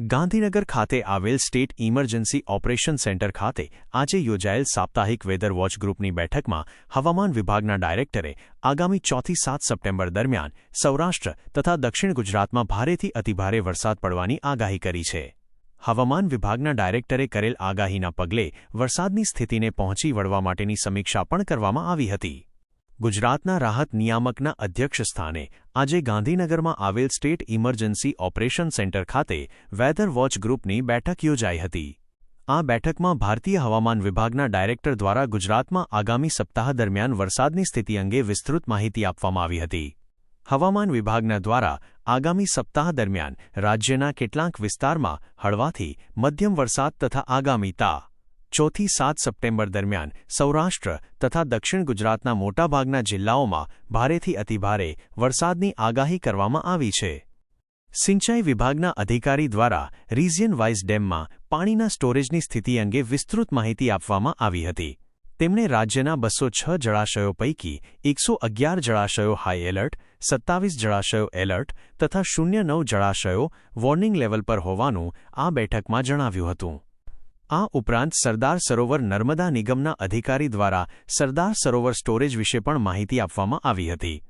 ગાંધીનગર ખાતે આવેલ state emergency operation centre ખાતે આજે યોજાયેલ સાપ્તાહિક વેધર વોચ ગ્રુપની બેઠકમાં હવામાન વિભાગના ડાયરેક્ટરે આગામી 4થી 7 સપ્ટેમ્બર દરમિયાન સૌરાષ્ટ્ર તથા દક્ષિણ ગુજરાતમાં ભારેથી અતિભારે વરસાદ પડવાની આગાહી કરી છે. હવામાન વિભાગના ડાયરેક્ટરે કરેલ આગાહીના પગલે વરસાદની સ્થિતિને પહોંચી વળવા માટેની સમીક્ષા પણ કરવામાં આવી હતી. ગુજરાતના રાહત નિયામકના અધ્યક્ષસ્થાને આજે ગાંધીનગરમાં આવેલ સ્ટેટ ઇમરજન્સી ઓપરેશન સેન્ટર ખાતે વેધર વોચ ગ્રુપની બેઠક યોજાઈ હતી. આ બેઠકમાં ભારતીય હવામાન વિભાગના ડાયરેક્ટર દ્વારા ગુજરાતમાં આગામી સપ્તાહ દરમિયાન વરસાદની સ્થિતિ અંગે વિસ્તૃત માહિતી આપવામાં આવી હતી. હવામાન વિભાગના દ્વારા આગામી સપ્તાહ દરમિયાન રાજ્યના કેટલાક વિસ્તારમાં હળવાથી મધ્યમ વરસાદ તથા આગામી તા. 4થી 7 સપ્ટેમ્બર દરમિયાન સૌરાષ્ટ્ર તથા દક્ષિણ ગુજરાતના મોટાભાગના જિલ્લાઓમાં ભારેથી અતિભારે વરસાદની આગાહી કરવામાં આવી છે. સિંચાઈ વિભાગના અધિકારી દ્વારા રિજિયન વાઇઝ ડેમમાં પાણીના સ્ટોરેજની સ્થિતિ અંગે વિસ્તૃત માહિતી આપવામાં આવી હતી. તેમણે રાજ્યના 206 જળાશયો પૈકી 111 જળાશયો હાઈ એલર્ટ, 27 જળાશયો એલર્ટ તથા 09 જળાશયો વોર્નિંગ લેવલ પર હોવાનું આ બેઠકમાં જણાવ્યું હતું. આ ઉપરાંત સરદાર સરોવર નર્મદા નિગમના અધિકારી દ્વારા સરદાર સરોવર સ્ટોરેજ વિશે પણ માહિતી આપવામાં આવી હતી.